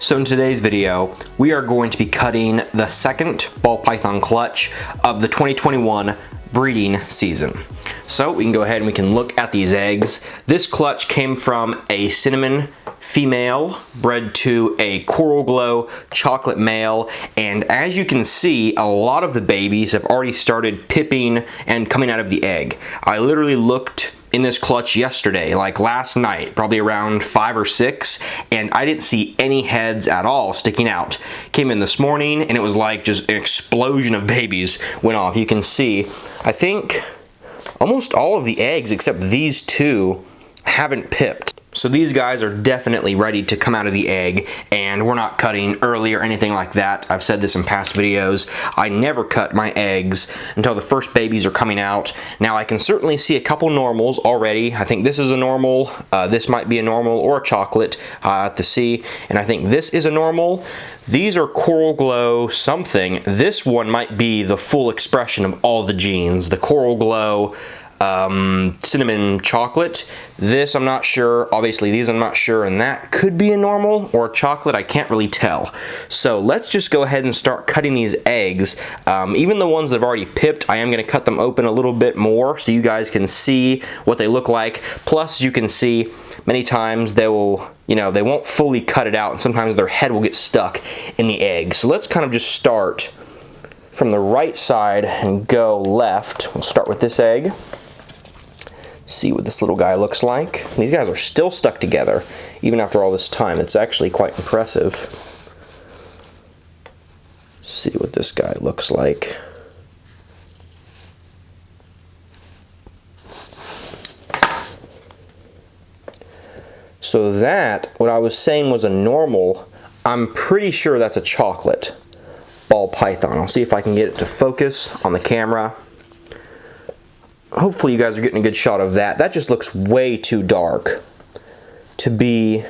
So in today's video, we are going to be cutting the second ball python clutch of the 2021 breeding season. So we can go ahead and we can look at these eggs. This clutch came from a cinnamon female bred to a coral glow chocolate male, and as you can see, a lot of the babies have already started pipping and coming out of the egg. I literally looked in this clutch yesterday, like last night, probably around 5 or 6, and I didn't see any heads at all sticking out. Came in this morning and it was like just an explosion of babies went off. You can see, I think almost all of the eggs except these two haven't pipped. So these guys are definitely ready to come out of the egg, and we're not cutting early or anything like that. I've said this in past videos. I never cut my eggs until the first babies are coming out. Now I can certainly see a couple normals already. I think this is a normal, this might be a normal or a chocolate to see, and I think this is a normal. These are coral glow something. This one might be the full expression of all the genes. The coral glow, cinnamon chocolate. This I'm not sure. Obviously these I'm not sure, and that could be a normal or a chocolate. I can't really tell. So let's just go ahead and start cutting these eggs. Even the ones that have already pipped, I am going to cut them open a little bit more so you guys can see what they look like. Plus, you can see many times they will, they won't fully cut it out, and sometimes their head will get stuck in the egg. So let's kind of just start from the right side and go left. We'll start with this egg. See what this little guy looks like. These guys are still stuck together even after all this time. It's actually quite impressive. See what this guy looks like. So that, what I was saying was a normal, I'm pretty sure that's a chocolate ball python. I'll see if I can get it to focus on the camera. Hopefully you guys are getting a good shot of that. That just looks way too dark to be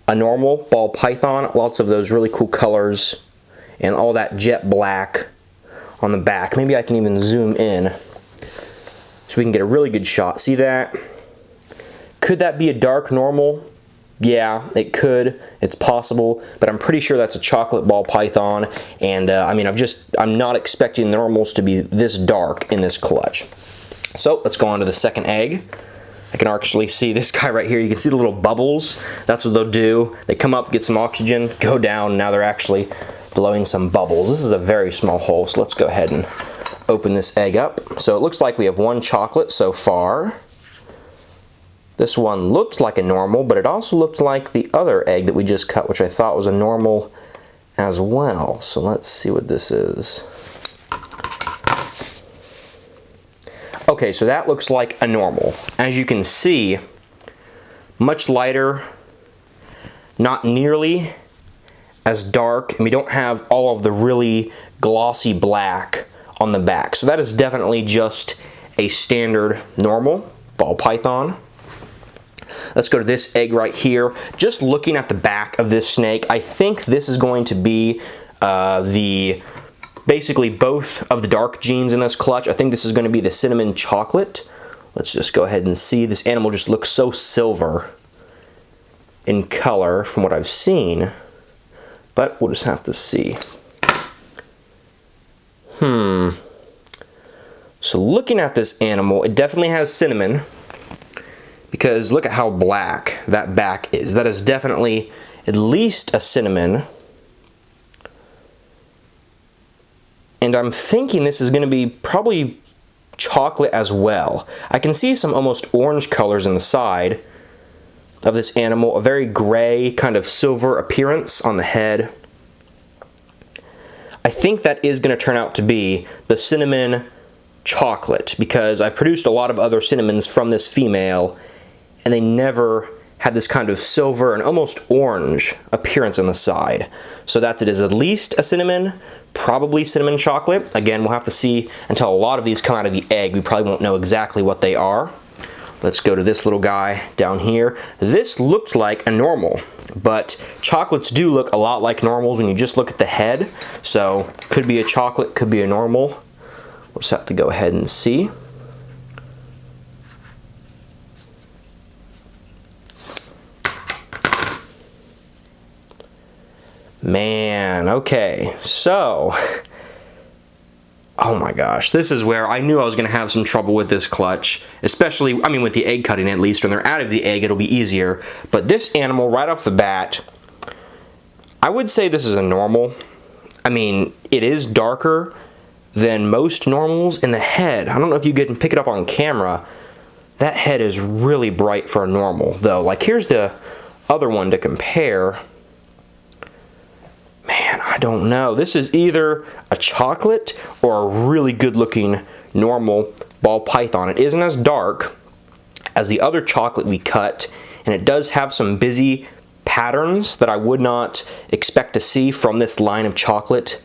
a normal ball python. Lots of those really cool colors and all that jet black on the back. Maybe I can even zoom in so we can get a really good shot. See that? Could that be a dark normal? Yeah, it could. It's possible, but I'm pretty sure that's a chocolate ball python. And I mean, I'm not expecting the normals to be this dark in this clutch. So let's go on to the second egg. I can actually see this guy right here. You can see the little bubbles. That's what they'll do. They come up, get some oxygen, go down. Now they're actually blowing some bubbles. This is a very small hole, so let's go ahead and open this egg up. So it looks like we have one chocolate so far. This one looked like a normal, but it also looked like the other egg that we just cut, which I thought was a normal as well. So let's see what this is. Okay, so that looks like a normal. As you can see, much lighter, not nearly as dark, and we don't have all of the really glossy black on the back. So that is definitely just a standard normal ball python. Let's go to this egg right here. Just looking at the back of this snake, I think this is going to be basically both of the dark genes in this clutch. I think this is going to be the cinnamon chocolate. Let's just go ahead and see. This animal just looks so silver in color from what I've seen, but we'll just have to see. So looking at this animal, it definitely has cinnamon, because look at how black that back is. That is definitely at least a cinnamon. And I'm thinking this is going to be probably chocolate as well. I can see some almost orange colors in the side of this animal, a very gray kind of silver appearance on the head. I think that is going to turn out to be the cinnamon chocolate, because I've produced a lot of other cinnamons from this female, and they never had this kind of silver and almost orange appearance on the side. So that it is at least a cinnamon, probably cinnamon chocolate. Again, we'll have to see until a lot of these come out of the egg. We probably won't know exactly what they are. Let's go to this little guy down here. This looks like a normal, but chocolates do look a lot like normals when you just look at the head. So could be a chocolate, could be a normal. We'll just have to go ahead and see. Man, okay, so, oh my gosh, this is where I knew I was going to have some trouble with this clutch, especially, I mean, with the egg cutting at least. When they're out of the egg, it'll be easier. But this animal, right off the bat, I would say this is a normal. I mean, it is darker than most normals in the head. I don't know if you can pick it up on camera. That head is really bright for a normal, though. Like, here's the other one to compare. Man, I don't know. This is either a chocolate or a really good looking normal ball python. It isn't as dark as the other chocolate we cut, and it does have some busy patterns that I would not expect to see from this line of chocolate.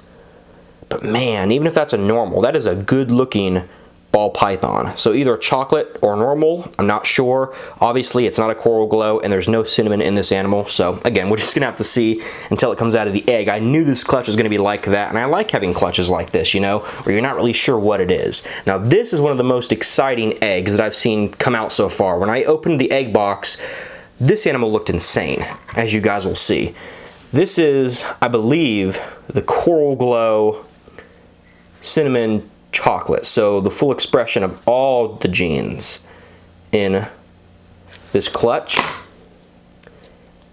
But man, even if that's a normal, that is a good looking ball python. So either a chocolate or normal, I'm not sure. Obviously it's not a coral glow and there's no cinnamon in this animal. So again, we're just gonna have to see until it comes out of the egg. I knew this clutch was gonna be like that, and I like having clutches like this, you know, where you're not really sure what it is. Now this is one of the most exciting eggs that I've seen come out so far. When I opened the egg box, this animal looked insane, as you guys will see. This is, I believe, the coral glow cinnamon chocolate, so the full expression of all the genes in this clutch,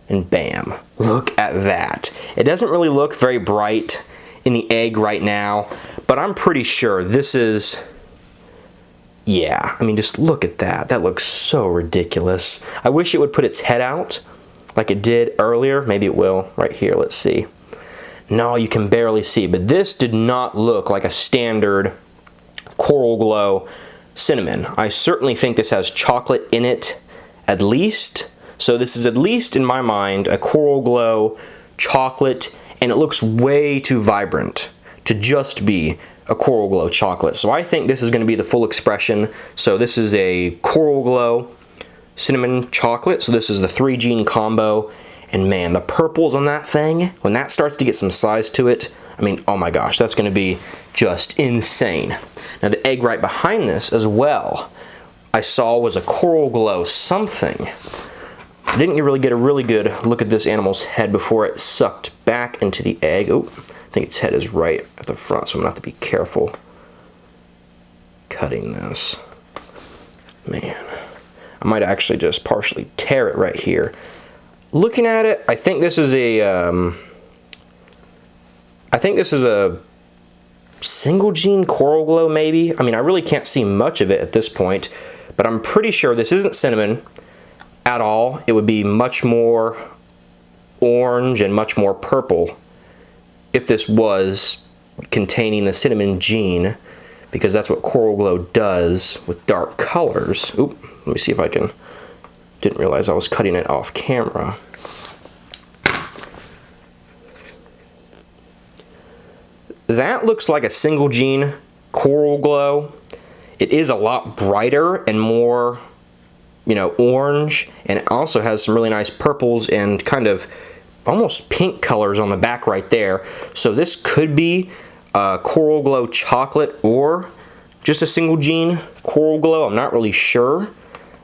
and bam, look at that. It doesn't really look very bright in the egg right now, but I'm pretty sure this is, yeah, I mean, just look at that. That looks so ridiculous. I wish it would put its head out like it did earlier. Maybe it will right here. Let's see. No, you can barely see, but this did not look like a standard coral glow cinnamon. I certainly think this has chocolate in it, at least. So this is, at least in my mind, a coral glow chocolate, and it looks way too vibrant to just be a coral glow chocolate. So I think this is going to be the full expression. So this is a coral glow cinnamon chocolate. So this is the 3-gene combo. And man, the purples on that thing, when that starts to get some size to it, I mean, oh my gosh, that's going to be just insane. Now the egg right behind this as well, I saw was a coral glow something. I didn't really get a really good look at this animal's head before it sucked back into the egg. Oh, I think its head is right at the front, so I'm going to have to be careful cutting this. Man, I might actually just partially tear it right here. Looking at it, I think this is a single gene coral glow, maybe. I mean, I really can't see much of it at this point, but I'm pretty sure this isn't cinnamon at all. It would be much more orange and much more purple if this was containing the cinnamon gene, because that's what coral glow does with dark colors. Oop, let me see if I can. Didn't realize I was cutting it off camera. That looks like a single gene coral glow. It is a lot brighter and more, you know, orange, and it also has some really nice purples and kind of almost pink colors on the back right there. So this could be coral glow chocolate or just a single gene coral glow. I'm not really sure.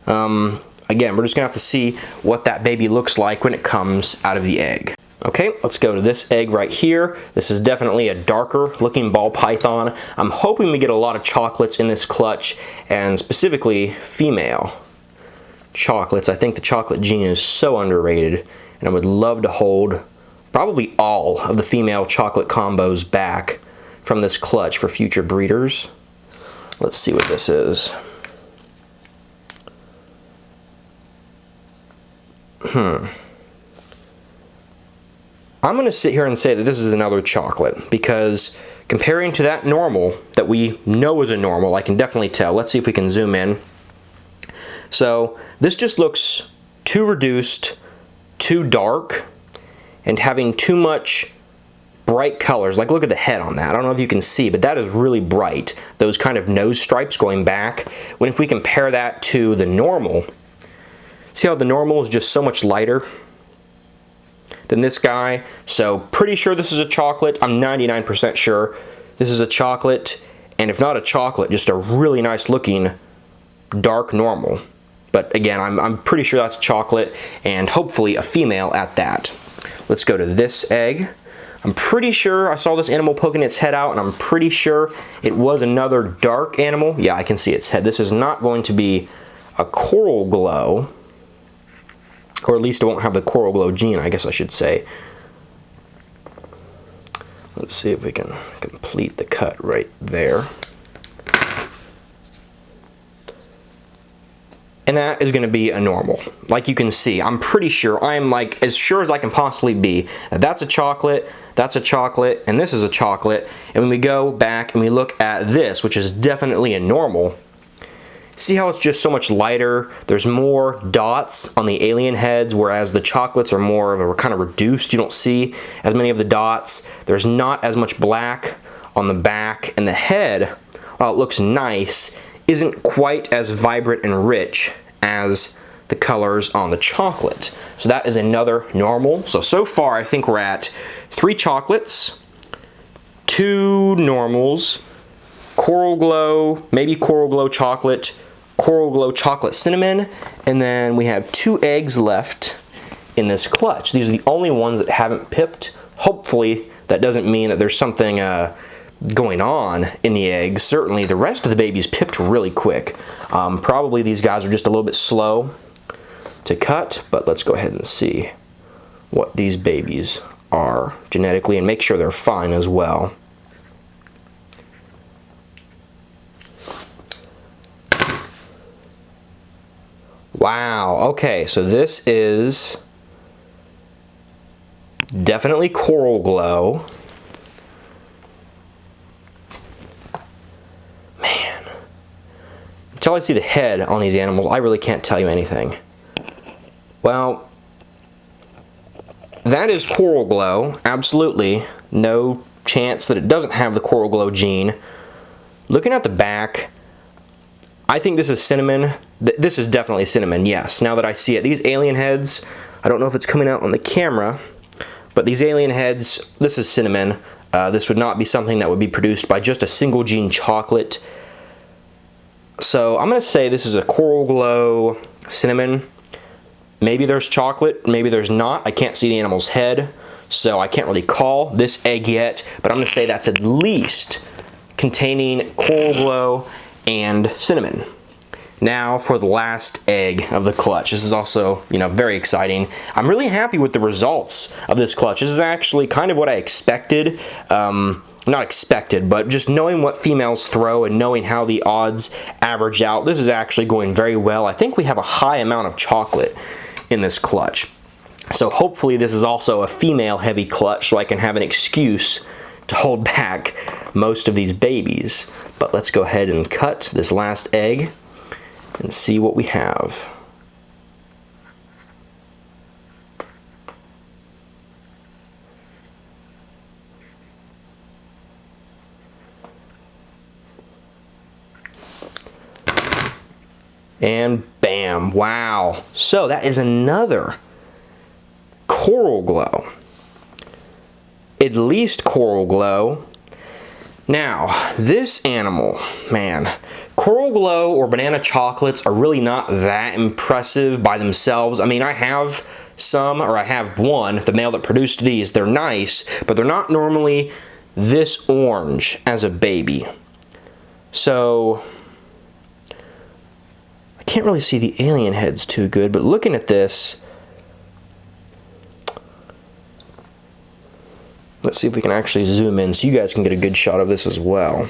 Again, we're just gonna have to see what that baby looks like when it comes out of the egg. Okay, let's go to this egg right here. This is definitely a darker looking ball python. I'm hoping we get a lot of chocolates in this clutch, and specifically female chocolates. I think the chocolate gene is so underrated, and I would love to hold probably all of the female chocolate combos back from this clutch for future breeders. Let's see what this is. I'm going to sit here and say that this is another chocolate, because comparing to that normal that we know is a normal, I can definitely tell. Let's see if we can zoom in. So this just looks too reduced, too dark, and having too much bright colors. Like, look at the head on that. I don't know if you can see, but that is really bright. Those kind of nose stripes going back. When if we compare that to the normal, see how the normal is just so much lighter than this guy? So pretty sure this is a chocolate. I'm 99% sure this is a chocolate, and if not a chocolate, just a really nice looking dark normal. But again, I'm pretty sure that's chocolate, and hopefully a female at that. Let's go to this egg. I'm pretty sure I saw this animal poking its head out, and I'm pretty sure it was another dark animal. Yeah, I can see its head. This is not going to be a coral glow, or at least it won't have the coral glow gene, I guess I should say. Let's see if we can complete the cut right there. And that is going to be a normal. Like you can see, I'm pretty sure, I'm like as sure as I can possibly be, that that's a chocolate, and this is a chocolate. And when we go back and we look at this, which is definitely a normal, see how it's just so much lighter? There's more dots on the alien heads, whereas the chocolates are more of a kind of reduced. You don't see as many of the dots. There's not as much black on the back, and the head, while it looks nice, isn't quite as vibrant and rich as the colors on the chocolate. So that is another normal. So far I think we're at 3 chocolates, 2 normals, coral glow, maybe coral glow chocolate cinnamon, and then we have 2 eggs left in this clutch. These are the only ones that haven't pipped. Hopefully that doesn't mean that there's something going on in the eggs. Certainly the rest of the babies pipped really quick. Probably these guys are just a little bit slow to cut, but let's go ahead and see what these babies are genetically and make sure they're fine as well. Wow, okay, so this is definitely coral glow. Until I see the head on these animals, I really can't tell you anything. Well, that is coral glow. Absolutely no chance that it doesn't have the coral glow gene. Looking at the back, I think this is cinnamon. This is definitely cinnamon, yes. Now that I see it, these alien heads, I don't know if it's coming out on the camera, but these alien heads, this is cinnamon. This would not be something that would be produced by just a single gene chocolate. So I'm going to say this is a coral glow cinnamon. Maybe there's chocolate, maybe there's not. I can't see the animal's head, so I can't really call this egg yet, but I'm going to say that's at least containing coral glow and cinnamon. Now for the last egg of the clutch. This is also, very exciting. I'm really happy with the results of this clutch. This is actually kind of what I expected. Not expected, but just knowing what females throw and knowing how the odds average out, this is actually going very well. I think we have a high amount of chocolate in this clutch. So hopefully this is also a female heavy clutch so I can have an excuse to hold back most of these babies. But let's go ahead and cut this last egg and see what we have. And bam, wow. So that is another coral glow. At least coral glow. Now, this animal, man, coral glow or banana chocolates are really not that impressive by themselves. I mean, I have some, or I have one, the male that produced these. They're nice, but they're not normally this orange as a baby. So can't really see the alien heads too good, but looking at this, let's see if we can actually zoom in so you guys can get a good shot of this as well.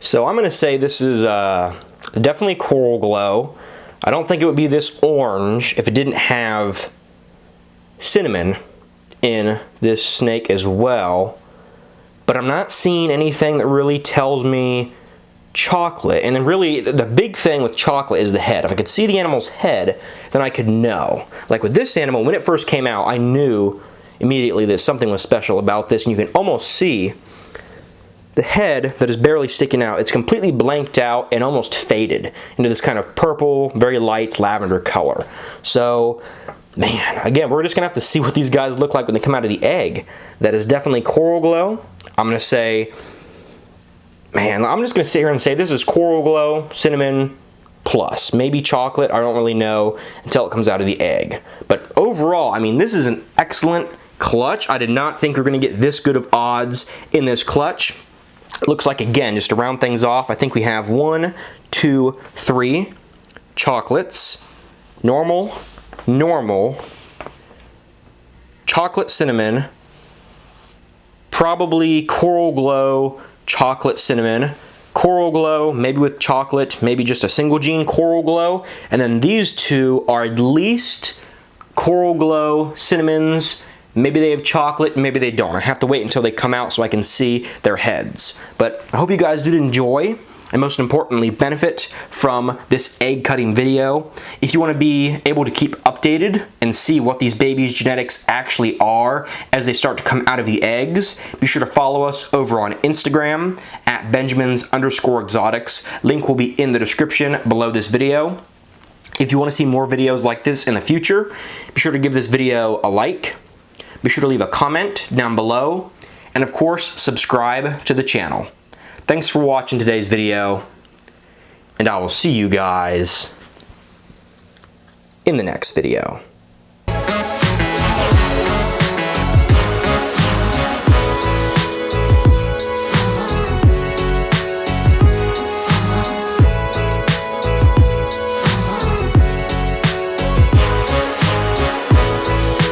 So I'm going to say this is definitely coral glow. I don't think it would be this orange if it didn't have cinnamon in this snake as well. But I'm not seeing anything that really tells me chocolate. And then really, the big thing with chocolate is the head. If I could see the animal's head, then I could know. Like with this animal, when it first came out, I knew immediately that something was special about this. And you can almost see the head that is barely sticking out. It's completely blanked out and almost faded into this kind of purple, very light lavender color. So, man, again, we're just going to have to see what these guys look like when they come out of the egg. That is definitely coral glow. I'm going to say, man, I'm just going to sit here and say this is coral glow, cinnamon, plus. Maybe chocolate, I don't really know until it comes out of the egg. But overall, I mean, this is an excellent clutch. I did not think we were gonna get this good of odds in this clutch. Looks like, again, just to round things off, I think we have 1, 2, 3 chocolates, normal, chocolate cinnamon, probably Coral Glow, chocolate cinnamon, Coral Glow, maybe with chocolate, maybe just a single gene Coral Glow, and then these two are at least Coral Glow cinnamons. Maybe they have chocolate, maybe they don't. I have to wait until they come out so I can see their heads. But I hope you guys did enjoy, and most importantly, benefit from this egg cutting video. If you want to be able to keep updated and see what these babies' genetics actually are as they start to come out of the eggs, be sure to follow us over on Instagram at Benjamins_exotics. Link will be in the description below this video. If you want to see more videos like this in the future, be sure to give this video a like. Be sure to leave a comment down below, and of course, subscribe to the channel. Thanks for watching today's video, and I will see you guys in the next video.